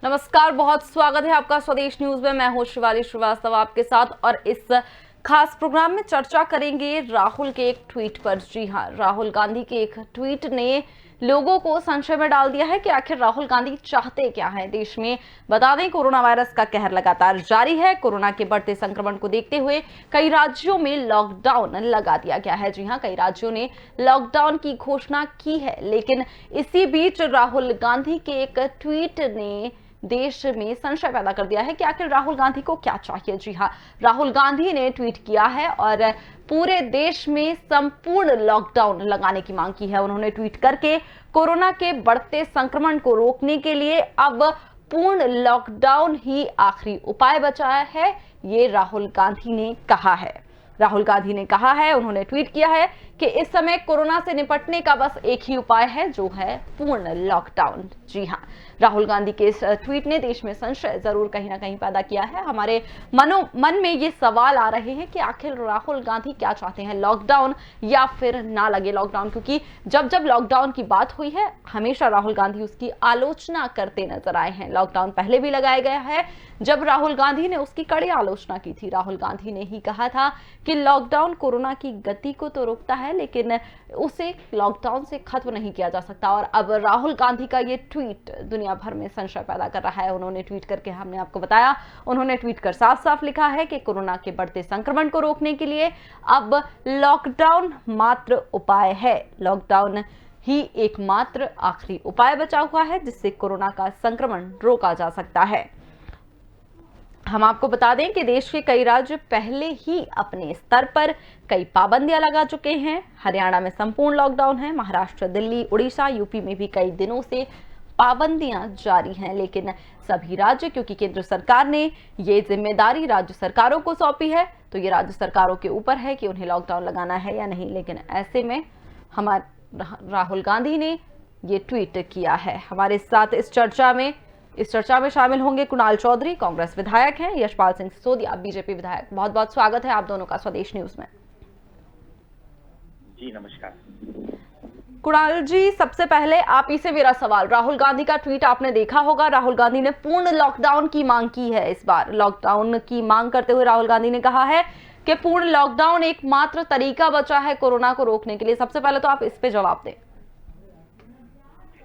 नमस्कार, बहुत स्वागत है आपका स्वदेश न्यूज में। मैं हूं शिवाली श्रीवास्तव आपके साथ और इस खास प्रोग्राम में चर्चा करेंगे राहुल के एक ट्वीट पर। जी हां, राहुल गांधी के एक ट्वीट ने लोगों को संशय में डाल दिया है कि आखिर राहुल गांधी चाहते क्या हैं देश में। बता दें, कोरोना वायरस का कहर लगातार जारी है। कोरोना के बढ़ते संक्रमण को देखते हुए कई राज्यों में लॉकडाउन लगा दिया गया है। जी हां, कई राज्यों ने लॉकडाउन की घोषणा की है, लेकिन इसी बीच राहुल गांधी के एक ट्वीट ने देश में संशय पैदा कर दिया है कि आखिर राहुल गांधी को क्या चाहिए। जी हां, राहुल गांधी ने ट्वीट किया है और पूरे देश में संपूर्ण लॉकडाउन लगाने की मांग की है। उन्होंने ट्वीट करके कोरोना के बढ़ते संक्रमण को रोकने के लिए अब पूर्ण लॉकडाउन ही आखिरी उपाय बचा है, ये राहुल गांधी ने कहा है। राहुल गांधी ने कहा है, उन्होंने ट्वीट किया है कि इस समय कोरोना से निपटने का बस एक ही उपाय है, जो है पूर्ण लॉकडाउन। जी हां, राहुल गांधी के इस ट्वीट ने देश में संशय जरूर कहीं ना कहीं पैदा किया है। हमारे मन में ये सवाल आ रहे हैं कि आखिर राहुल गांधी क्या चाहते हैं, लॉकडाउन या फिर ना लगे लॉकडाउन। क्योंकि जब जब लॉकडाउन की बात हुई है, हमेशा राहुल गांधी उसकी आलोचना करते नजर आए हैं। लॉकडाउन पहले भी लगाया गया है, जब राहुल गांधी ने उसकी कड़ी आलोचना की थी। राहुल गांधी ने ही कहा था कि लॉकडाउन कोरोना की गति को तो रोकता है, लेकिन उसे लॉकडाउन से खत्म नहीं किया जा सकता। और अब राहुल गांधी का ये ट्वीट दुनिया भर में संशय पैदा कर रहा है। उन्होंने ट्वीट करके, हमने आपको बताया, उन्होंने ट्वीट कर साफ साफ लिखा है कि कोरोना के बढ़ते संक्रमण को रोकने के लिए अब लॉकडाउन मात्र उपाय है। लॉकडाउन ही एकमात्र आखिरी उपाय बचा हुआ है जिससे कोरोना का संक्रमण रोका जा सकता है। हम आपको बता दें कि देश के कई राज्य पहले ही अपने स्तर पर कई पाबंदियां लगा चुके हैं। हरियाणा में संपूर्ण लॉकडाउन है। महाराष्ट्र, दिल्ली, उड़ीसा, यूपी में भी कई दिनों से पाबंदियां जारी हैं। लेकिन सभी राज्य, क्योंकि केंद्र सरकार ने ये जिम्मेदारी राज्य सरकारों को सौंपी है, तो ये राज्य सरकारों के ऊपर है कि उन्हें लॉकडाउन लगाना है या नहीं। लेकिन ऐसे में हमारे राहुल गांधी ने ये ट्वीट किया है। हमारे साथ इस चर्चा में शामिल होंगे कुणाल चौधरी, कांग्रेस विधायक हैं, यशपाल सिंह सिसोदिया, बीजेपी विधायक। बहुत बहुत स्वागत है आप दोनों का स्वदेश न्यूज में। जी नमस्कार। कुणाल जी, सबसे पहले आप ही से मेरा सवाल, राहुल गांधी का ट्वीट आपने देखा होगा। राहुल गांधी ने पूर्ण लॉकडाउन की मांग की है। इस बार लॉकडाउन की मांग करते हुए राहुल गांधी ने कहा है कि पूर्ण लॉकडाउन एकमात्र तरीका बचा है कोरोना को रोकने के लिए। सबसे पहले तो आप इस पे जवाब दें।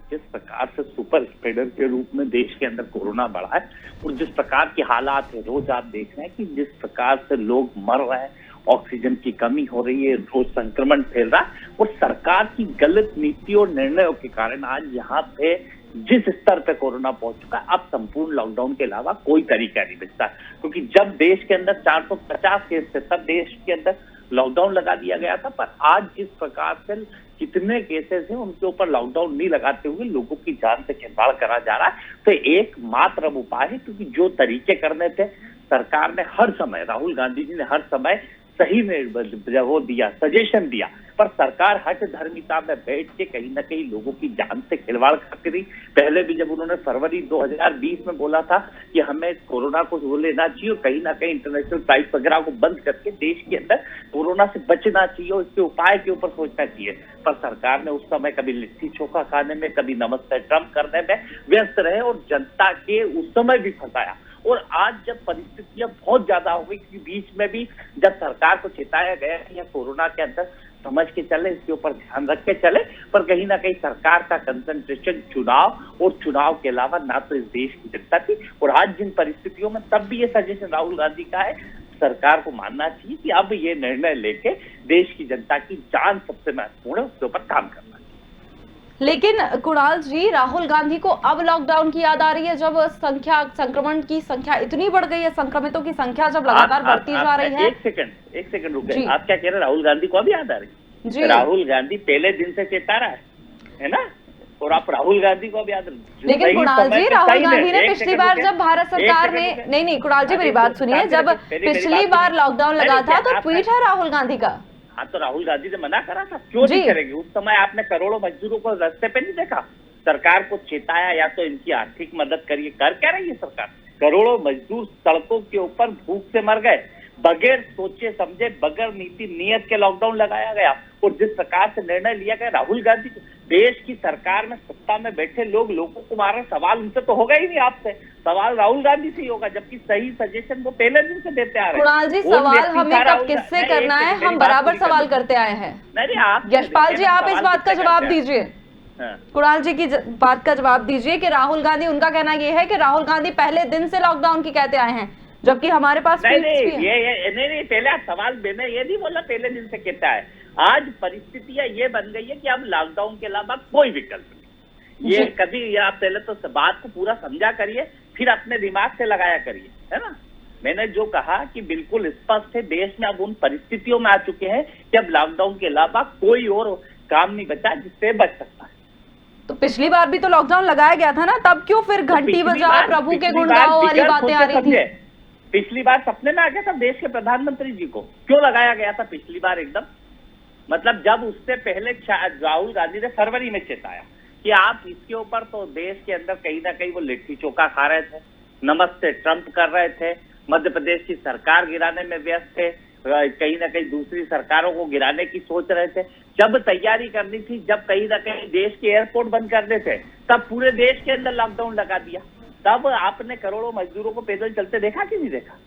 जिस प्रकार से सुपर स्प्रेडर के रूप में देश के अंदर कोरोना बढ़ा है और जिस प्रकार के हालात है, रोज आप देख रहे हैं कि जिस प्रकार से लोग मर रहे हैं, ऑक्सीजन की कमी हो रही है, रोज संक्रमण फैल रहा है और सरकार की गलत नीति और निर्णयों के कारण आज यहाँ पे जिस स्तर पे कोरोना पहुंच चुका है, अब संपूर्ण लॉकडाउन के अलावा कोई तरीका नहीं बचता। क्योंकि जब देश के अंदर 450 केस थे, तब देश के अंदर लॉकडाउन लगा दिया गया था। पर आज जिस प्रकार से कितने केसेस हैं, उनके ऊपर लॉकडाउन नहीं लगाते हुए लोगों की जान से खिलवाड़ करा जा रहा है। तो एक मात्र उपाय है, क्योंकि जो तरीके करने थे सरकार ने हर समय, राहुल गांधी जी ने हर समय सही में वो दिया, सजेशन दिया, पर सरकार हट धर्मिता में बैठ के कहीं ना कहीं लोगों की जान से खिलवाड़ करती रही। पहले भी जब उन्होंने फरवरी 2020 में बोला था कि हमें कोरोना को वो लेना चाहिए और कहीं ना कहीं इंटरनेशनल फ्लाइट वगैरह को बंद करके देश के अंदर कोरोना से बचना चाहिए और इसके उपाय के ऊपर सोचना चाहिए, पर सरकार ने उस समय कभी लिट्टी चोखा खाने में, कभी नमस्ते ट्रम्प करने में व्यस्त रहे और जनता के उस समय भी फंसाया। और आज जब परिस्थितियां बहुत ज्यादा हो गई, क्योंकि बीच में भी जब सरकार को चेताया गया कि यह कोरोना के अंदर समझ के चले, इसके ऊपर ध्यान रख के चले, पर कहीं ना कहीं सरकार का कंसंट्रेशन चुनाव और चुनाव के अलावा ना तो इस देश की जनता थी। और आज जिन परिस्थितियों में, तब भी ये सजेशन राहुल गांधी का है, सरकार को मानना चाहिए कि अब ये निर्णय लेके देश की जनता की जान सबसे महत्वपूर्ण है, उसके ऊपर काम करना। लेकिन कुणाल जी, राहुल गांधी को अब लॉकडाउन की याद आ रही है, जब संक्रमण की संख्या इतनी बढ़ गई है, संक्रमितों की संख्या जब लगातार बढ़ती जा रही है। एक सेकंड रुक गए। आप क्या कह रहे हैं, राहुल गांधी को अभी याद आ रही है? राहुल गांधी पहले दिन से चेता रहा है ना, और आप राहुल गांधी को अब याद। लेकिन कुणाल जी, राहुल गांधी ने पिछली बार जब भारत सरकार ने, नहीं कुणाल जी मेरी बात सुनिए, जब पिछली बार लॉकडाउन लगा था तो ट्वीट है राहुल गांधी का। हाँ, तो राहुल गांधी ने मना करा था, क्यों नहीं करेंगे? उस समय आपने करोड़ों मजदूरों को रास्ते पे नहीं देखा? सरकार को चेताया, या तो इनकी आर्थिक मदद करिए। कर क्या रही है सरकार? करोड़ों मजदूर सड़कों के ऊपर भूख से मर गए, बगैर सोचे समझे, बगैर नीति नियत के लॉकडाउन लगाया गया। और जिस प्रकार से निर्णय लिया गया, राहुल गांधी देश की सरकार में सत्ता में बैठे लोगों को मारे, सवाल उनसे तो होगा ही नहीं आपसे, सवाल राहुल गांधी से ही होगा, जबकि सही सजेशन वो पहले दिन से देते आ रहे हैं। कुणाल जी, सवाल हमें कब किससे करना है, हम बराबर सवाल करते आए हैं। नहीं आप यशपाल जी, आप इस बात का जवाब दीजिए। कुणाल जी की बात का जवाब दीजिए कि राहुल गांधी, उनका कहना यह है कि राहुल गांधी पहले दिन से लॉकडाउन की कहते आए हैं, जबकि हमारे पास नहीं पहले आप सवाल, मैंने ये नहीं बोला पहले दिन से कहता है। आज परिस्थितियां ये बन गई है कि अब लॉकडाउन के अलावा कोई विकल्प नहीं। ये कभी आप पहले तो बात को पूरा समझा करिए, फिर अपने दिमाग से लगाया करिए, है ना। मैंने जो कहा कि बिल्कुल स्पष्ट है, देश में अब उन परिस्थितियों में आ चुके हैं कि अब लॉकडाउन के अलावा कोई और काम नहीं बचा जिससे बच सकता है। तो पिछली बार भी तो लॉकडाउन लगाया गया था ना, तब क्यों फिर घंटी बजाओ, प्रभु के गुण गाओ वाली बातें आ रही थी? पिछली बार सपने में आ गया था देश के प्रधानमंत्री जी को, क्यों लगाया गया था पिछली बार एकदम? मतलब जब उससे पहले राहुल गांधी ने फरवरी में चेताया कि आप इसके ऊपर, तो देश के अंदर कहीं ना कहीं वो लिट्टी चोखा खा रहे थे, नमस्ते ट्रंप कर रहे थे, मध्य प्रदेश की सरकार गिराने में व्यस्त थे, कहीं ना कहीं दूसरी सरकारों को गिराने की सोच रहे थे। जब तैयारी करनी थी, जब कहीं ना कहीं देश के एयरपोर्ट बंद करने थे, तब पूरे देश के अंदर लॉकडाउन लगा दिया। तब आपने करोड़ों मजदूरों को पैदल चलते देखा कि नहीं देखा?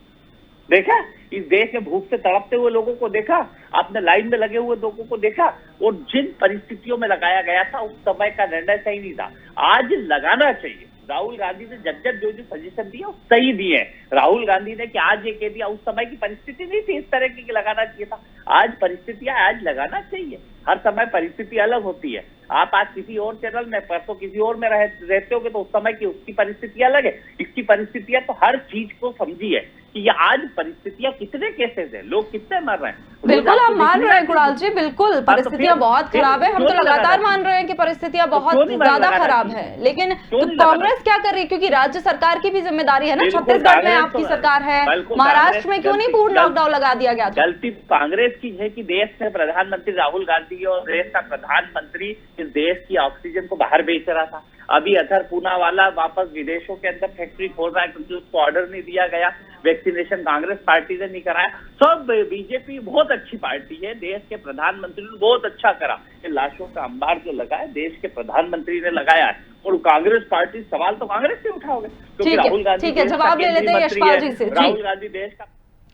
देखा? इस देश में भूख से तड़पते हुए लोगों को देखा? आपने लाइन में लगे हुए लोगों को देखा? और जिन परिस्थितियों में लगाया गया था उस समय का निर्णय सही नहीं था, आज लगाना चाहिए। राहुल गांधी ने जब जो सजेशन दिया वो सही दिए। राहुल गांधी ने कि आज ये कह दिया, उस समय की परिस्थिति नहीं थी इस तरह की लगाना चाहिए था। आज परिस्थितियां, आज लगाना चाहिए। हर समय परिस्थिति अलग होती है। आप आज किसी और चैनल में, परसों किसी और में रहते होगे तो उस समय की उसकी परिस्थिति अलग है, इसकी परिस्थितियां, तो हर चीज को समझिए कि ये आज परिस्थितियां कितने केसेस है, लोग कितने मर रहे हैं। बिल्कुल आप मान रहे हैं कुणाल जी, बिल्कुल परिस्थितियां बहुत खराब है, हम तो लगातार मान रहे हैं कि परिस्थितियां बहुत ज्यादा खराब है, लेकिन तो कांग्रेस क्या कर रही है? क्योंकि राज्य सरकार की भी जिम्मेदारी है ना, छत्तीसगढ़ में आपकी सरकार है, महाराष्ट्र में क्यों नहीं पूर्ण लॉकडाउन लगा दिया गया? गलती कांग्रेस की है कि देश में प्रधानमंत्री राहुल गांधी और देश का प्रधानमंत्री इस देश की ऑक्सीजन को बाहर बेच रहा था। अभी अधर पूनावाला वापस विदेशों के अंदर फैक्ट्री खोल रहा है क्योंकि उसको ऑर्डर नहीं दिया गया। वैक्सीनेशन कांग्रेस पार्टी ने नहीं कराया। सब बीजेपी बहुत अच्छी पार्टी है, देश के प्रधानमंत्री ने बहुत अच्छा करा। ये लाशों का अंबार जो लगा है देश के प्रधानमंत्री ने लगाया है, और कांग्रेस पार्टी, सवाल तो कांग्रेस से उठाओगे क्योंकि राहुल गांधी, ठीक है, जवाब ले लेते हैं यशपाल जी से। राहुल गांधी देश का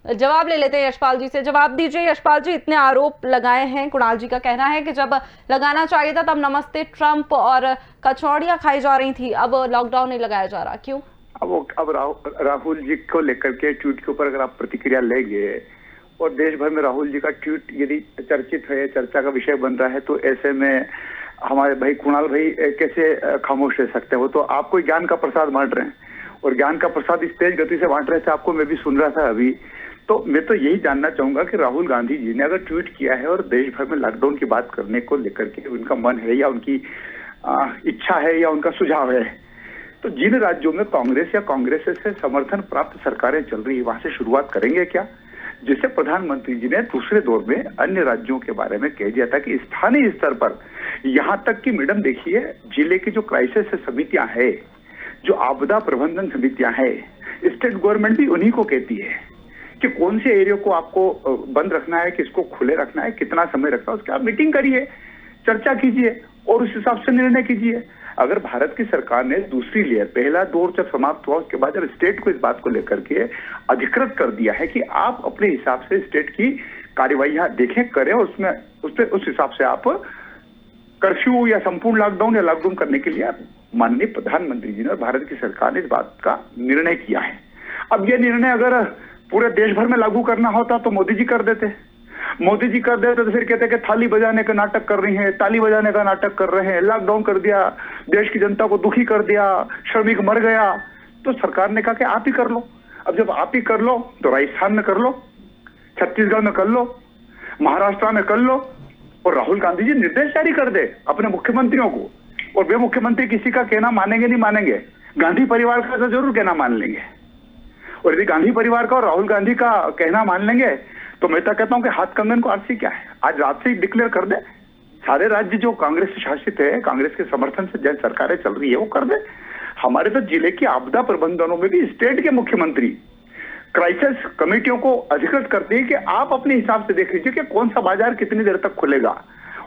जवाब ले लेते हैं यशपाल जी से। जवाब दीजिए यशपाल जी, इतने आरोप लगाए हैं, कुणाल जी का कहना है कि जब लगाना चाहिए था तब नमस्ते ट्रंप और कचौड़ियां खाई जा रही थी, अब लॉकडाउन नहीं लगाया जा रहा, क्यों? अब राहुल जी को लेकर के ट्वीट के ऊपर अगर आप प्रतिक्रिया लेंगे और देश भर में राहुल जी का ट्वीट यदि चर्चित है, चर्चा का विषय बन रहा है, तो ऐसे में हमारे भाई कुणाल भाई कैसे खामोश रह सकते हैं? वो तो आपको ज्ञान का प्रसाद बांट रहे हैं, और ज्ञान का प्रसाद इस तेज गति से बांट रहे थे, आपको मैं भी सुन रहा था अभी। तो मैं तो यही जानना चाहूंगा कि राहुल गांधी जी ने अगर ट्वीट किया है और देश भर में लॉकडाउन की बात करने को लेकर के उनका मन है या उनकी इच्छा है या उनका सुझाव है, तो जिन राज्यों में कांग्रेस या कांग्रेस से समर्थन प्राप्त सरकारें चल रही है वहां से शुरुआत करेंगे क्या? जिससे प्रधानमंत्री जी ने दूसरे दौर में अन्य राज्यों के बारे में कह दिया था कि स्थानीय स्तर पर, यहाँ तक कि मैडम देखिए, जिले की जो क्राइसिस समितियां है, जो आपदा प्रबंधन समितियां है, स्टेट गवर्नमेंट भी उन्हीं को कहती है कि कौन से एरिया को आपको बंद रखना है, किसको खुले रखना है, कितना समय रखना है, उसकी आप मीटिंग करिए, चर्चा कीजिए और उस हिसाब से निर्णय कीजिए। अगर भारत की सरकार ने दूसरी लेयर, पहला दौर जब समाप्त हुआ उसके बाद जब स्टेट को इस बात को लेकर के अधिकृत कर दिया है कि आप अपने हिसाब से स्टेट की कार्यवाही देखें, करें, उसमें उस हिसाब से आप कर्फ्यू या संपूर्ण लॉकडाउन या लॉकडाउन करने के लिए माननीय प्रधानमंत्री जी ने और भारत की सरकार ने इस बात का निर्णय किया है। अब यह निर्णय अगर पूरे देश भर में लागू करना होता तो मोदी जी कर देते। मोदी जी कर देते तो फिर कहते कि थाली बजाने का नाटक कर रही है, ताली बजाने का नाटक कर रहे हैं, लॉकडाउन कर दिया, देश की जनता को दुखी कर दिया, श्रमिक मर गया। तो सरकार ने कहा कि आप ही कर लो। अब जब आप ही कर लो तो राजस्थान में कर लो, छत्तीसगढ़ में कर लो, महाराष्ट्र में कर लो, और राहुल गांधी जी निर्देश जारी कर दे अपने मुख्यमंत्रियों को, और वे मुख्यमंत्री किसी का कहना मानेंगे नहीं मानेंगे, गांधी परिवार का तो जरूर कहना मान लेंगे। और यदि गांधी परिवार का और राहुल गांधी का कहना मान लेंगे तो मैं तो कहता हूं कि हाथ कंगन को आरसी क्या है, आज रात से ही डिक्लेयर कर दे। सारे राज्य जो कांग्रेस से शासित है, कांग्रेस के समर्थन से जन सरकारें चल रही है, वो कर दे। हमारे तो जिले की आपदा प्रबंधनों में भी स्टेट के मुख्यमंत्री क्राइसिस कमेटियों को अधिकृत करते हैं कि आप अपने हिसाब से देख लीजिए कि कौन सा बाजार कितनी देर तक खुलेगा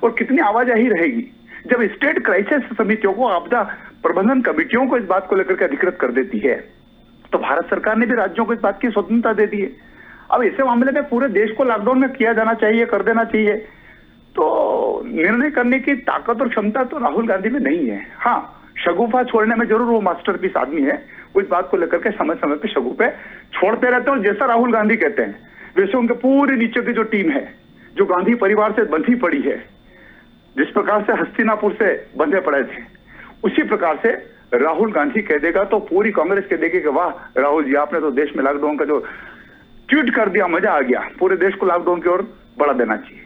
और कितनी आवाजाही रहेगी, जब स्टेट क्राइसिस समितियों को, आपदा प्रबंधन कमेटियों को इस बात को लेकर के अधिकृत कर देती है, तो भारत सरकार ने भी राज्यों को इस बात की स्वतंत्रता दे दी है। अब ऐसे मामले में पूरे देश को लॉकडाउन में किया जाना चाहिए, कर देना चाहिए, तो निर्णय करने की ताकत और क्षमता तो राहुल गांधी में नहीं है। हाँ, शगुफा छोड़ने में जरूर वो मास्टरपीस आदमी है, वो इस बात को लेकर के समय समय पे शगुफे छोड़ते रहते हैं। और जैसा राहुल गांधी कहते हैं वैसे उनके पूरे नीचे की जो टीम है, जो गांधी परिवार से बंधी पड़ी है, जिस प्रकार से हस्तिनापुर से बंधे पड़े थे, उसी प्रकार से राहुल गांधी कह देगा तो पूरी कांग्रेस कह देगी कि वाह राहुल जी, आपने तो देश में लॉकडाउन का जो ट्वीट कर दिया, मजा आ गया, पूरे देश को लॉकडाउन की ओर बढ़ा देना चाहिए।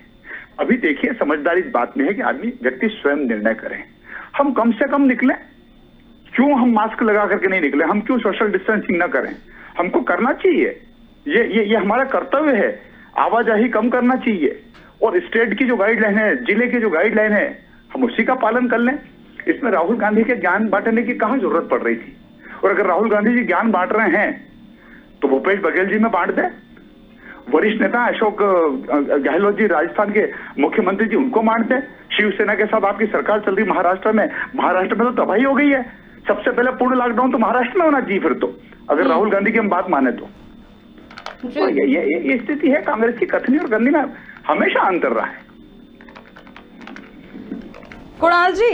अभी देखिए, समझदारी इस बात में है कि आदमी, व्यक्ति स्वयं निर्णय करे। हम कम से कम निकले, क्यों हम मास्क लगा करके नहीं निकले, हम क्यों सोशल डिस्टेंसिंग ना करें, हमको करना चाहिए, ये हमारा कर्तव्य है। आवाजाही कम करना चाहिए और स्टेट की जो गाइडलाइन है, जिले की जो गाइडलाइन है, हम उसी का पालन कर लें। इसमें राहुल गांधी के ज्ञान बांटने की कहां जरूरत पड़ रही थी? और अगर राहुल गांधी जी ज्ञान बांट रहे हैं तो भूपेश बघेल जी में बांट दे, वरिष्ठ नेता अशोक गहलोत जी राजस्थान के मुख्यमंत्री जी, उनको बांट दे। शिवसेना के साथ आपकी सरकार चल रही महाराष्ट्र में तो तबाही हो गई है। सबसे पहले पूर्ण लॉकडाउन तो महाराष्ट्र में होना चाहिए फिर तो, अगर राहुल गांधी की हम बात माने तो ये स्थिति है। कांग्रेस की कथनी और करनी में हमेशा अंतर रहा है। कुणाल जी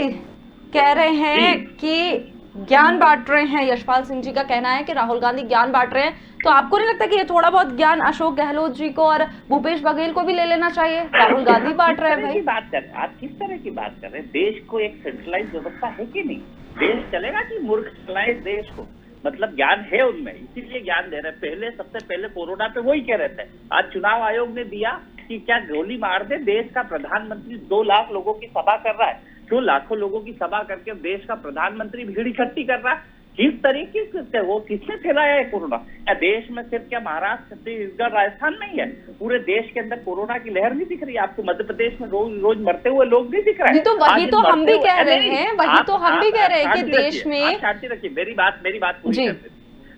कह रहे हैं कि ज्ञान बांट रहे हैं, यशपाल सिंह जी का कहना है कि राहुल गांधी ज्ञान बांट रहे हैं, तो आपको नहीं लगता कि ये थोड़ा बहुत ज्ञान अशोक गहलोत जी को और भूपेश बघेल को भी ले लेना चाहिए? राहुल गांधी बांट रहे हैं भाई। बात कर रहे हैं आप, किस तरह की बात कर रहे हैं? देश को एक सेंट्रलाइज व्यवस्था है कि नहीं? देश चलेगा कि मूर्ख चलाए देश को? मतलब ज्ञान है उनमें, इसीलिए ज्ञान दे रहे हैं। सबसे पहले कोरोना पे वही कह रहे थे। आज चुनाव आयोग ने दिया कि क्या गोली मार दे, देश का प्रधानमंत्री 2 लाख लोगों की सभा कर रहा है, क्यों लाखों लोगों की सभा करके देश का प्रधानमंत्री भीड़ इकट्ठी कर रहा है? किस तरीके से वो किसने फैलाया है कोरोना? क्या देश में सिर्फ क्या महाराष्ट्र, छत्तीसगढ़, राजस्थान में ही है? पूरे देश के अंदर कोरोना की लहर नहीं दिख रही आपको? मध्य प्रदेश में रोज मरते हुए लोग नहीं दिख रहे हैं? तो वही तो हम भी कह रहे हैं, वही तो हम भी कह रहे हैं कि देश में, शांति रखिए, मेरी बात पूरी कर दीजिए।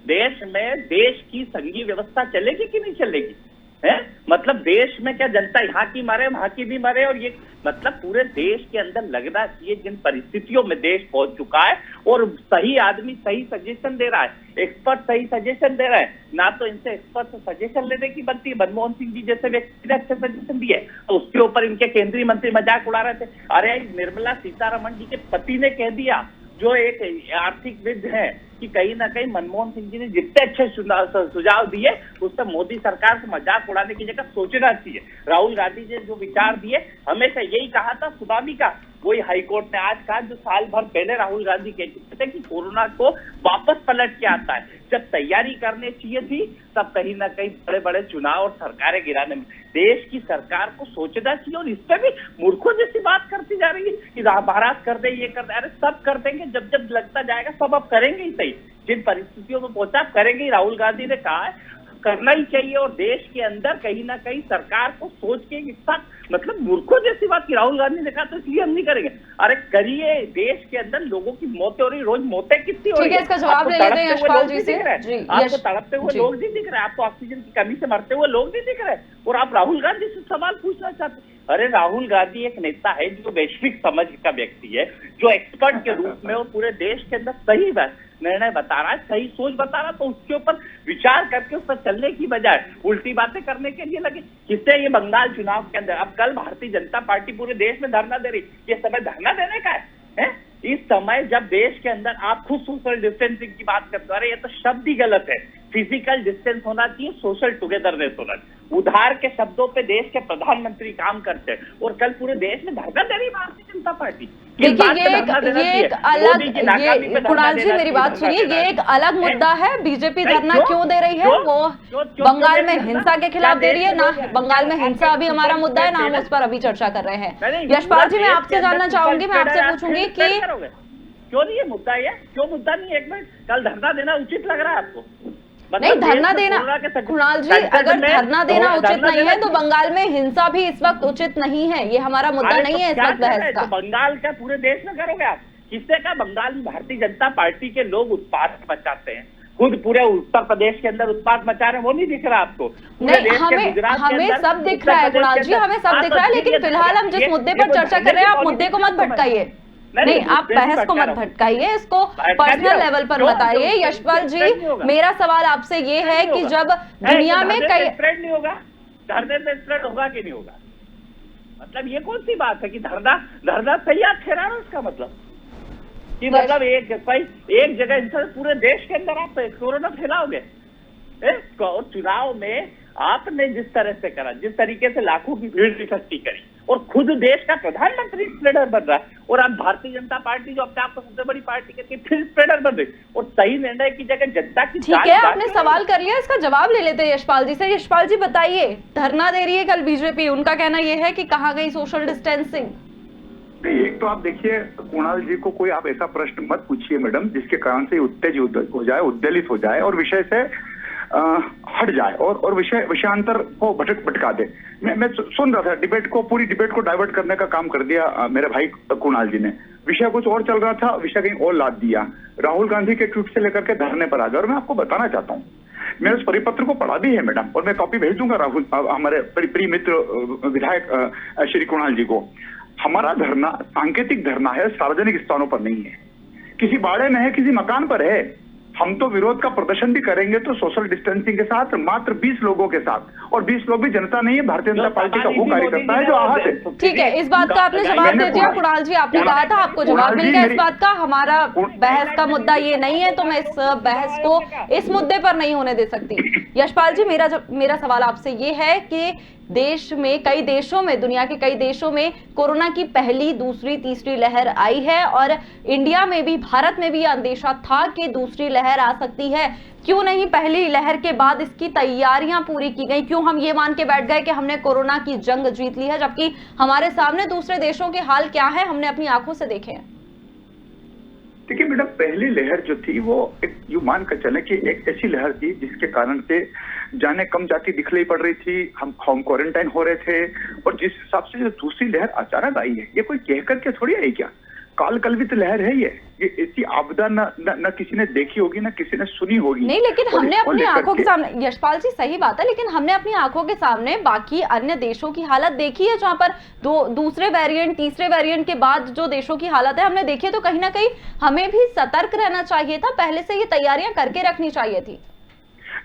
देश में देश की संघीय व्यवस्था चलेगी कि नहीं चलेगी? है मतलब देश में क्या जनता यहाँ की मरे वहां की भी मरे? और ये मतलब पूरे देश के अंदर लगना चाहिए जिन परिस्थितियों में देश पहुंच चुका है, और सही आदमी सही सजेशन दे रहा है, एक्सपर्ट सही सजेशन दे रहा है, ना तो इनसे एक्सपर्ट से सजेशन लेने की बनती है। मनमोहन सिंह जी जैसे व्यक्ति ने अच्छे सजेशन दिए तो उसके ऊपर इनके केंद्रीय मंत्री मजाक उड़ा रहे थे। अरे निर्मला सीतारमण जी के पति ने कह दिया, जो एक आर्थिकविद है, कि कहीं ना कहीं मनमोहन सिंह जी ने जितने अच्छे सुझाव दिए उससे मोदी सरकार को मजाक उड़ाने की जगह सोचना चाहिए। राहुल गांधी जी जो विचार दिए, हमेशा यही कहा था सुनामी का, वही हाईकोर्ट ने आज कहा जो साल भर पहले राहुल गांधी कहते थे कि कोरोना को वापस पलट के आता है। जब तैयारी करनी चाहिए थी तब कहीं ना कहीं बड़े बड़े चुनाव और सरकारें गिराने में देश की सरकार को सोचना चाहिए। और इस पे भी मूर्खों जैसी बात करती जा रही है कि महाराज कर दे, ये कर दे। अरे सब कर देंगे, जब जब लगता जाएगा सब अब करेंगे ही सही। जिन परिस्थितियों में पहुंचा करेंगे ही। राहुल गांधी ने कहा है करना ही चाहिए, और देश के अंदर कहीं ना कहीं सरकार को सोच के इतना मतलब मूर्खों जैसी बात की राहुल गांधी ने कहा तो इसलिए हम नहीं करेंगे। अरे करिए, देश के अंदर लोगों की मौतें हो रही, रोज मौतें कितनी हो रही है? इसका जवाब ले लेते हैं यशपाल जी से। आपको तड़पते हुए लोग नहीं दिख रहे, आपको ऑक्सीजन की कमी से मरते हुए लोग नहीं दिख रहे, और आप राहुल गांधी से सवाल पूछना चाहते? अरे राहुल गांधी एक नेता है जो वैश्विक समझ का व्यक्ति है, जो एक्सपर्ट के रूप में वो पूरे देश के अंदर सही निर्णय बता रहा है, सही सोच बता रहा है, तो उसके ऊपर विचार करके उस पर चलने की बजाय उल्टी बातें करने के लिए लगे। किससे ये बंगाल चुनाव के अंदर, अब कल भारतीय जनता पार्टी पूरे देश में धरना दे रही, ये समय धरना देने का है? इस समय जब देश के अंदर आप खुद सोशल डिस्टेंसिंग की बात करते हो, अरे ये तो शब्द ही गलत है। फिजिकल डिस्टेंस होना चाहिए, सोशल टुगेदरनेस होना चाहिए। उधार के शब्दों पे देश के प्रधानमंत्री काम करते हैं, और कल पूरे देश में धरना दे रही भारतीय जनता पार्टी। देखिए ये एक अलग, कुणाल जी मेरी बात सुनिए, ये एक अलग मुद्दा है। बीजेपी धरना क्यों दे रही है? वो बंगाल में हिंसा के खिलाफ दे रही है ना। बंगाल में हिंसा अभी हमारा मुद्दा है ना, हम उस पर अभी चर्चा कर रहे हैं। यशपाल जी मैं आपसे जानना चाहूंगी, मैं आपसे पूछूंगी कि क्यों नहीं ये मुद्दा है? क्यों मुद्दा नहीं? एक मिनट, कल धरना देना उचित लग रहा है आपको? नहीं धरना देना, कुणाल जी अगर धरना देना उचित नहीं है तो बंगाल में हिंसा भी इस वक्त उचित नहीं है। ये हमारा मुद्दा नहीं है इस वक्त बहस का। बंगाल का पूरे देश में करोगे आप? किसने कहा बंगाल में भारतीय जनता पार्टी के लोग उत्पात मचाते हैं? खुद पूरे उत्तर प्रदेश के अंदर उत्पात मचा रहे हैं, वो नहीं दिख रहा आपको? नहीं, हमें सब दिख रहा है कुणाल जी, हमें सब दिख रहा है, लेकिन फिलहाल हम जिस मुद्दे पर चर्चा कर रहे हैं, आप मुद्दे को मत भटकाइए। नहीं, आप बहस को मत भटकाइए, इसको पर्सनल लेवल पर बताइए। यशपाल जी, मेरा सवाल आपसे ये है कि जब दुनिया में कई स्प्रेड नहीं होगा, धरने से स्प्रेड होगा कि नहीं होगा? मतलब ये कौन सी बात है कि धरना तैयार ठहरा रहा, उसका मतलब कि मतलब एक जगह इंसान पूरे देश के अंदर आप कोरोना फैलाओगे? चुनाव में आपने जिस तरह से करा, जिस तरीके से लाखों की भीड़ इकट्ठी करी और खुद देश का प्रधानमंत्री स्प्रेडर बन रहा है, और आप भारतीय जनता पार्टी जो अपने आप को सबसे बड़ी पार्टी करके फिर स्प्रेडर बन रही, और सही निर्णय की जगह जनता की। ठीक है, आपने सवाल कर लिया, इसका जवाब ले लेते हैं यशपाल जी से। यशपाल जी बताइए, धरना दे रही है कल बीजेपी, उनका कहना यह है कि कहाँ गई सोशल डिस्टेंसिंग? एक तो आप देखिए कुणाल जी को कोई आप ऐसा प्रश्न मत पूछिए मैडम जिसके कारण से उत्तेजित हो जाए, उद्वेलित हो जाए और विषय से हट जाए और विषयांतर को भटका दे। मैं सुन रहा था डिबेट को, पूरी डिबेट को डाइवर्ट करने का काम कर दिया मेरे भाई कुणाल जी ने। विषय कुछ और चल रहा था, विषय कहीं और लाद दिया, राहुल गांधी के ट्वीट से लेकर के धरने पर आ गए। और मैं आपको बताना चाहता हूँ, मैंने उस परिपत्र को पढ़ा भी है मैडम, और मैं कॉपी भेज दूंगा राहुल हमारे प्रिय मित्र विधायक श्री कुणाल जी को। हमारा धरना सांकेतिक धरना है, सार्वजनिक स्थानों पर नहीं है, किसी बाड़े में है, किसी मकान पर है। हम तो विरोध का प्रदर्शन भी करेंगे तो सोशल डिस्टेंसिंग के साथ, मात्र 20 लोगों के साथ, और 20 लोग भी जनता नहीं है, भारतीय जनता पार्टी का वो कार्यकर्ता है जो आहत है। ठीक है, इस बात का आपने जवाब दे दिया कुणाल जी, आपने कहा था आपको जवाब मिल गया इस बात का। हमारा बहस का मुद्दा ये नहीं है, तो मैं इस बहस को इस मुद्दे पर नहीं होने दे सकती। यशपाल जी, मेरा सवाल आपसे ये है कि देश में, कई देशों में, दुनिया के कई देशों में कोरोना की पहली, दूसरी, तीसरी लहर आई है, और इंडिया में भी, भारत में भी यह अंदेशा था कि दूसरी लहर आ सकती है। क्यों नहीं पहली लहर के बाद इसकी तैयारियां पूरी की गई? क्यों हम ये मान के बैठ गए कि हमने कोरोना की जंग जीत ली है, जबकि हमारे सामने दूसरे देशों के हाल क्या है, हमने अपनी आंखों से देखे हैं। देखिए मैडम, पहली लहर जो थी वो एक यूं मान कर चले कि एक ऐसी लहर थी जिसके कारण से जाने कम जाती दिखलाई पड़ रही थी, हम होम क्वारंटाइन हो रहे थे, और जिस हिसाब से जो दूसरी लहर अचानक आई है, ये कोई कह करके थोड़ी आई क्या? काल कल्पित लहर है ये ऐसी आपदा न किसी ने देखी होगी, न किसी ने सुनी होगी। नहीं, लेकिन हमने अपनी आंखों के सामने, यशपाल जी सही बात है, लेकिन हमने अपनी आंखों के सामने बाकी अन्य देशों की हालत देखी है, जहां पर दूसरे वेरिएंट, तीसरे वेरिएंट के बाद जो देशों की हालत है हमने देखी है। तो कहीं ना कहीं हमें भी सतर्क रहना चाहिए था, पहले से ये तैयारियां करके रखनी चाहिए थी।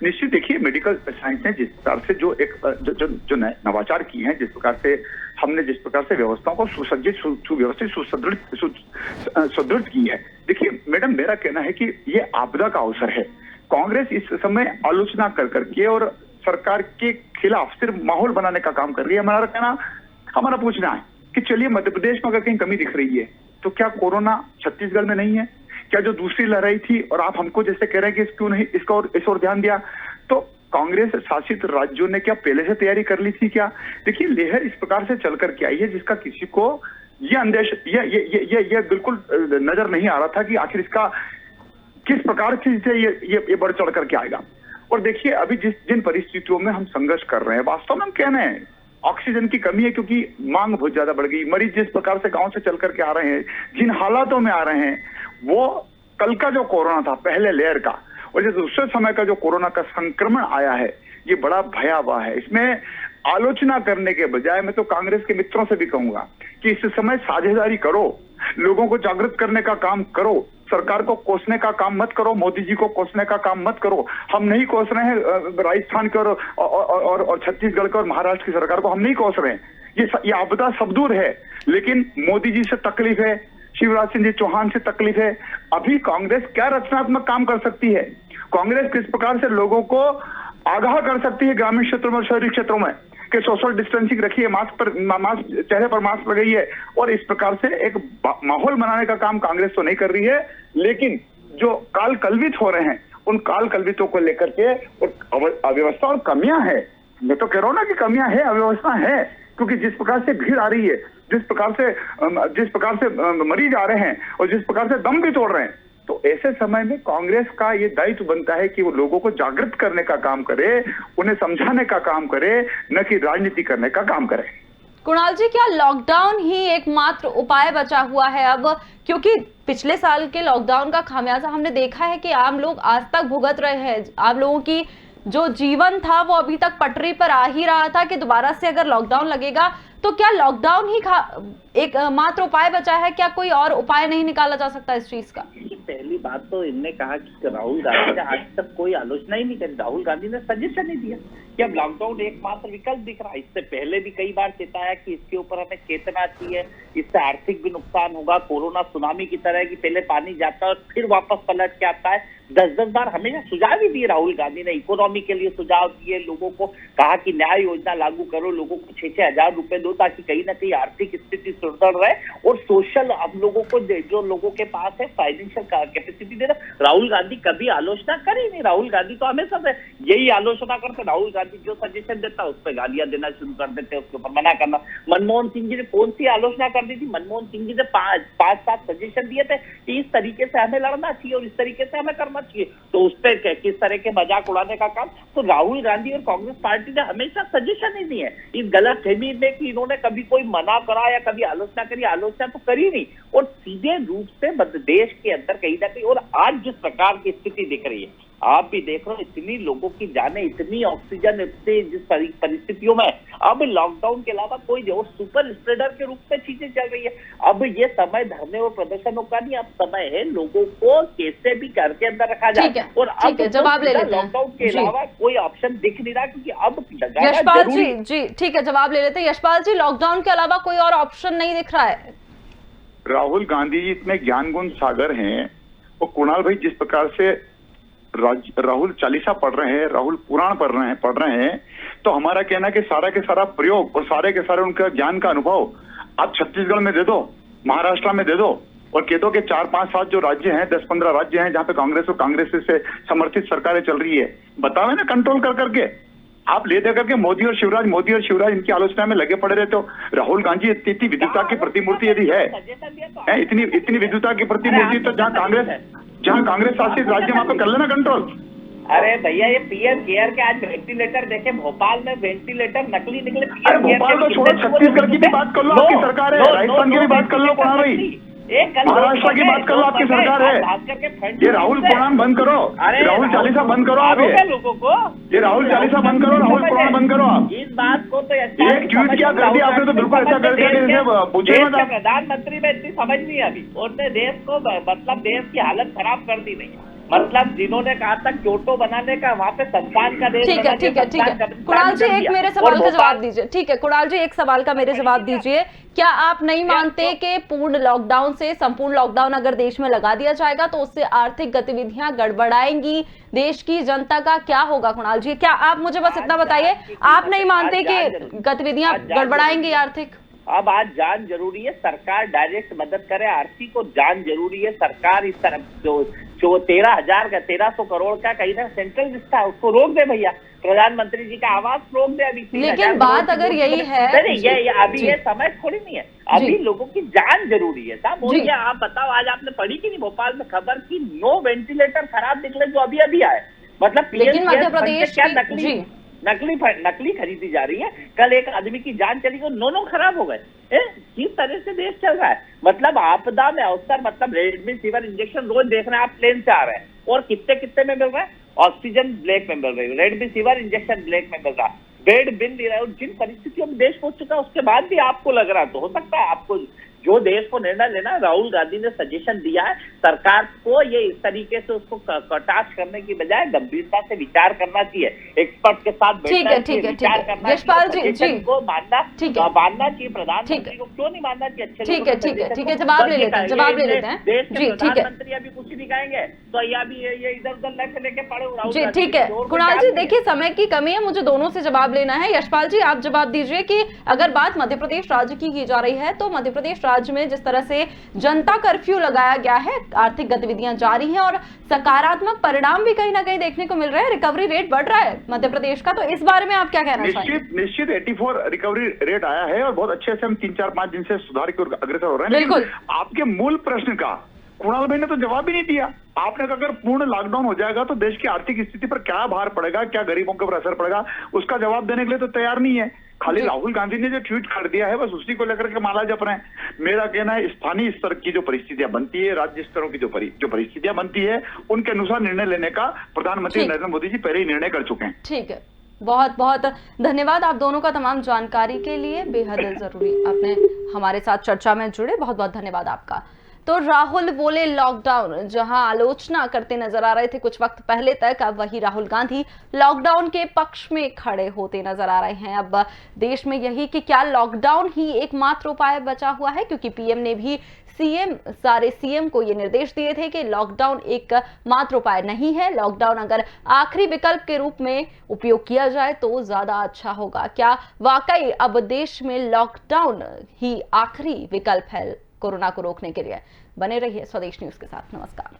निश्चित, देखिए मेडिकल साइंस ने जिस प्रकार से जो एक जो नवाचार किए हैं, जिस प्रकार से हमने जिस प्रकार से व्यवस्थाओं को सुसज्जित, सुव्यवस्थित, सुदृढ़ की है। देखिए मैडम, मेरा कहना है कि ये आपदा का अवसर है। कांग्रेस इस समय आलोचना कर करके और सरकार के खिलाफ सिर्फ माहौल बनाने का काम कर रही है। हमारा पूछना है कि चलिए मध्य प्रदेश में अगर कहीं कमी दिख रही है तो क्या कोरोना छत्तीसगढ़ में नहीं है? क्या जो दूसरी लड़ाई थी, और आप हमको जैसे कह रहे हैं कि क्यों नहीं इस ओर ध्यान दिया, तो कांग्रेस शासित राज्यों ने क्या पहले से तैयारी कर ली थी क्या? देखिए लहर इस प्रकार से चल करके आई है जिसका किसी को ये अंदेश ये बिल्कुल नजर नहीं आ रहा था कि आखिर इसका किस प्रकार से ये बढ़ चढ़ करके आएगा। और देखिए अभी जिन परिस्थितियों में हम संघर्ष कर रहे हैं, वास्तव में हम कहने हैं ऑक्सीजन की कमी है, क्योंकि मांग बहुत ज्यादा बढ़ गई। मरीज जिस प्रकार से गांव से चल करके आ रहे हैं, जिन हालातों में आ रहे हैं, वो कल का जो कोरोना था पहले लेयर का, और जो दूसरे समय का जो कोरोना का संक्रमण आया है, ये बड़ा भयावह है। इसमें आलोचना करने के बजाय मैं तो कांग्रेस के मित्रों से भी कहूंगा कि इस समय साझेदारी करो, लोगों को जागृत करने का काम करो, सरकार को कोसने का काम मत करो, मोदी जी को कोसने का काम मत करो। हम नहीं कोस रहे हैं राजस्थान के और छत्तीसगढ़ के और महाराष्ट्र की सरकार को, हम नहीं कोस रहे हैं। ये आपदा सब दूर है, लेकिन मोदी जी से तकलीफ है, शिवराज सिंह जी चौहान से तकलीफ है। अभी कांग्रेस क्या रचनात्मक काम कर सकती है? कांग्रेस किस प्रकार से लोगों को आगाह कर सकती है ग्रामीण क्षेत्रों में, शहरी क्षेत्रों में, कि सोशल डिस्टेंसिंग रखिए, चेहरे पर मास्क लगाइए, और इस प्रकार से एक माहौल बनाने का काम कांग्रेस तो नहीं कर रही है। लेकिन जो काल कल्पित हो रहे हैं, उन काल कल्पितों को लेकर के और अव्यवस्था और कमियां है, मैं तो कह रहा हूं ना कि कमियां है, अव्यवस्था है, क्योंकि जिस प्रकार से भीड़ आ रही है, जिस प्रकार से मरीज आ रहे हैं, और जिस प्रकार से दम भी तोड़ रहे हैं, तो ऐसे समय में कांग्रेस का ये दायित्व बनता है कि वो लोगों को जागृत करने का काम करे, उन्हें समझाने का काम करे, न कि राजनीति करने का काम करे। कुणाल जी, क्या लॉकडाउन ही एकमात्र उपाय बचा हुआ है अब? क्योंकि पिछले साल के लॉकडाउन का खामियाजा हमने देखा है कि आम लोग आज तक भुगत रहे हैं। आम लोगों की जो जीवन था वो अभी तक पटरी पर आ ही रहा था कि दोबारा से अगर लॉकडाउन लगेगा तो क्या लॉकडाउन ही एक मात्र उपाय बचा है? क्या कोई और उपाय नहीं निकाला जा सकता इस चीज का? पहली बात तो इनने कहा कि राहुल गांधी ने आज तक कोई आलोचना ही नहीं करी। राहुल गांधी ने सजेशन नहीं दिया कि अब लॉकडाउन एकमात्र विकल्प दिख रहा है। इससे पहले भी कई बार चेताया कि इसके ऊपर हमें चेतना चाहिए, इससे आर्थिक भी नुकसान होगा, कोरोना सुनामी की तरह कि पहले पानी जाता है और फिर वापस पलट के आता है। 10-10 बार हमें सुझाव ही दिए राहुल गांधी ने, इकोनॉमी के लिए सुझाव दिए, लोगों को कहा कि न्याय योजना लागू करो, लोगों को 6-6 हजार रुपए दो ताकि कहीं ना कहीं आर्थिक स्थिति सुदृढ़ रहे और सोशल अब लोगों को जो लोगों के पास है फाइनेंशियल कैपेसिटी देना। राहुल गांधी कभी आलोचना करे नहीं। राहुल गांधी तो हमेशा से यही आलोचना करते। राहुल गांधी जो सजेशन देता है उस पर गालियां देना शुरू कर देते, उसके ऊपर मना करना। मनमोहन सिंह जी ने कौन सी आलोचना कर दी थी? मनमोहन सिंह जी ने 5-7 सजेशन दिए थे कि इस तरीके से हमें लड़ना चाहिए और इस तरीके से हमें करना चाहिए, तो उस पर किस तरह के मजाक उड़ाने का काम। तो राहुल गांधी और कांग्रेस पार्टी ने हमेशा सजेशन ही दिए। इस गलत फहमी में कि इन्होंने कभी कोई मना करा या कभी आलोचना करी, आलोचना तो करी नहीं और सीधे रूप से देश के अंदर कहीं ना कहीं। और आज जिस प्रकार की स्थिति दिख रही है, आप भी देख रहे हो, इतनी लोगों की जाने, इतनी ऑक्सीजन, जिस परिस्थितियों में अब लॉकडाउन के अलावा कोई और सुपर स्प्रेडर के रूप में चीजें चल रही है। अब ये समय धरने और प्रदर्शनों का नहीं, अब समय है लोगों को कैसे भी घर के अंदर रखा जाए। और अब जवाब ले लेते हैं। लॉकडाउन के अलावा कोई ऑप्शन दिख नहीं रहा, क्योंकि अब यशपाल जी ठीक है, जवाब ले लेते हैं। यशपाल जी, लॉकडाउन के अलावा कोई और ऑप्शन नहीं दिख रहा है? राहुल गांधी जी इतने ज्ञान गुण सागर हैं और कुणाल भाई जिस प्रकार से राहुल चालीसा पढ़ रहे हैं, राहुल पुराण पढ़ रहे हैं, तो हमारा कहना है कि सारा के सारा प्रयोग और सारे के सारे उनका ज्ञान का अनुभव आप छत्तीसगढ़ में दे दो, महाराष्ट्र में दे दो और कह दो कि 4-5-7 जो राज्य हैं, 10-15 राज्य हैं जहां पे कांग्रेस और कांग्रेस से समर्थित सरकारें चल रही है, बताओ ना कंट्रोल कर करके। आप ले दे करके मोदी और शिवराज इनकी आलोचना में लगे पड़े रहते हो। राहुल गांधी इतनी विद्युता की प्रतिमूर्ति यदि है, इतनी विद्युता की प्रतिमूर्ति, तो जहाँ कांग्रेस शासित राज्य वहां पे कर लेना कंट्रोल। अरे भैया, ये पीएम केयर के आज वेंटिलेटर देखे, भोपाल में वेंटिलेटर नकली निकले। अरे भोपाल को छोड़ो, छत्तीसगढ़ की भी बात कर लो, आपकी सरकार है। राजस्थान की भी बात कर लो कुणाल भाई, महाराष्ट्र की बात कर लो, आपकी सरकार है। ये राहुल पुराण बंद करो, राहुल चालीसा बंद करो आप। लोगों को ये राहुल चालीसा बंद करो, राहुल पुराण बंद करो आप। इस बात को तो एक ट्वीट क्या कर दिया आपने, तो बिल्कुल ऐसा कर दिया कि जैसे पूछे मत। प्रधानमंत्री में इतनी समझ नहीं अभी, उसने देश को मतलब देश की हालत खराब कर दी नहीं। मतलब जिन्होंने कहा था क्योटो बनाने का, वहाँ पे संस्थान का देश। ठीक है कुणाल जी, एक मेरे सवाल का जवाब दीजिए। ठीक है कुणाल जी, एक सवाल का मेरे जवाब दीजिए। क्या आप नहीं मानते कि पूर्ण लॉकडाउन से संपूर्ण लॉकडाउन अगर देश में लगा दिया जाएगा तो उससे आर्थिक गतिविधियां गड़बड़ाएंगी, देश की जनता का क्या होगा? कुणाल जी, क्या आप मुझे बस इतना बताइए, आप नहीं मानते कि गतिविधियां गड़बड़ाएंगी आर्थिक? अब आज जान जरूरी है, सरकार डायरेक्ट मदद करे, आर्थिक को जान जरूरी है। सरकार इस तरफ जो 1300 करोड़ का कहीं ना सेंट्रल रिश्ता है उसको रोक दे भैया। प्रधानमंत्री जी का आवास रोक दे अभी। लेकिन बात अगर यही है, अभी ये समय थोड़ी नहीं है, अभी लोगों की जान जरूरी है। साहब मोदी, आप बताओ, आज आपने पढ़ी कि नहीं भोपाल में खबर की 9 वेंटिलेटर खराब निकले जो अभी आए। मतलब लेकिन मध्य प्रदेश क्या नकली खरीदी जा रही है। कल एक आदमी की जान चली गई, 9 खराब हो गए। किस तरह से देश चल रहा है? मतलब आपदा में अवसर, मतलब रेमडेसिविर इंजेक्शन रोज देख रहे हैं आप, प्लेन से आ रहे हैं और कितने में मिल रहा है? ऑक्सीजन ब्लैक में मिल रही है, रेमडेसिविर इंजेक्शन ब्लैक में मिल रहा है, बेड बिल नहीं रहा है। और जिन परिस्थितियों में देश पहुंच चुका है उसके बाद भी आपको लग रहा है, तो हो सकता है आपको जो देश को निर्णय लेना, राहुल गांधी ने सजेशन दिया है सरकार को, ये इस तरीके से उसको कटाक्ष करने की बजाय गंभीरता से विचार करना चाहिए, एक्सपर्ट के साथ बैठना चाहिए, विचार करना चाहिए, को मानना चाहिए, प्रधानमंत्री को क्यों नहीं मानना चाहिए? अच्छे ठीक है, जवाब ले लेते हैं। देश के प्रधानमंत्री अभी कुछ नहीं कहेंगे तो ये इधर उधर लेके पड़े। जी ठीक है कुणाल जी, देखिए समय की कमी है, मुझे दोनों से जवाब लेना है। यशपाल जी, आप जवाब दीजिए कि अगर बात मध्य प्रदेश राज्य की जा रही है तो मध्य प्रदेश राज्य में जिस तरह से जनता कर्फ्यू लगाया गया है, आर्थिक गतिविधियां जारी हैं और सकारात्मक परिणाम भी कहीं ना कहीं देखने को मिल रहे हैं, रिकवरी रेट बढ़ रहा है मध्य प्रदेश का, तो इस बारे में आप क्या कहना चाहेंगे? निश्चित 84 रिकवरी रेट आया है और बहुत अच्छे से हम 3-4-5 दिन से सुधार की ओर अग्रसर हो रहे हैं। बिल्कुल। आपके मूल प्रश्न का कुणाल भाई ने तो जवाब ही नहीं दिया। आपने कहा अगर पूर्ण लॉकडाउन हो जाएगा तो देश की आर्थिक स्थिति पर क्या भार पड़ेगा, क्या गरीबों के ऊपर असर पड़ेगा, उसका जवाब देने के लिए तो तैयार नहीं है। खाली जी। राहुल गांधी ने जो ट्वीट कर दिया है बस उसी को लेकर के माला जप रहे हैं। मेरा कहना है स्थानीय स्तर की जो परिस्थितियां बनती है, राज्य स्तरों की जो परिस्थितियां बनती है, उनके अनुसार निर्णय लेने का प्रधानमंत्री ठीक। नरेंद्र मोदी जी पहले ही निर्णय कर चुके हैं। ठीक है, बहुत बहुत धन्यवाद आप दोनों का तमाम जानकारी के लिए। बेहद जरूरी आपने हमारे साथ चर्चा में जुड़े, बहुत बहुत धन्यवाद आपका। तो राहुल बोले लॉकडाउन, जहां आलोचना करते नजर आ रहे थे कुछ वक्त पहले तक, अब वही राहुल गांधी लॉकडाउन के पक्ष में खड़े होते नजर आ रहे हैं। अब देश में यही कि क्या लॉकडाउन ही एकमात्र उपाय बचा हुआ है, क्योंकि पीएम ने भी सारे सीएम को ये निर्देश दिए थे कि लॉकडाउन एक मात्र उपाय नहीं है, लॉकडाउन अगर आखिरी विकल्प के रूप में उपयोग किया जाए तो ज्यादा अच्छा होगा। क्या वाकई अब देश में लॉकडाउन ही आखिरी विकल्प है कोरोना को रोकने के लिए? बने रहिए स्वदेश न्यूज के साथ। नमस्कार।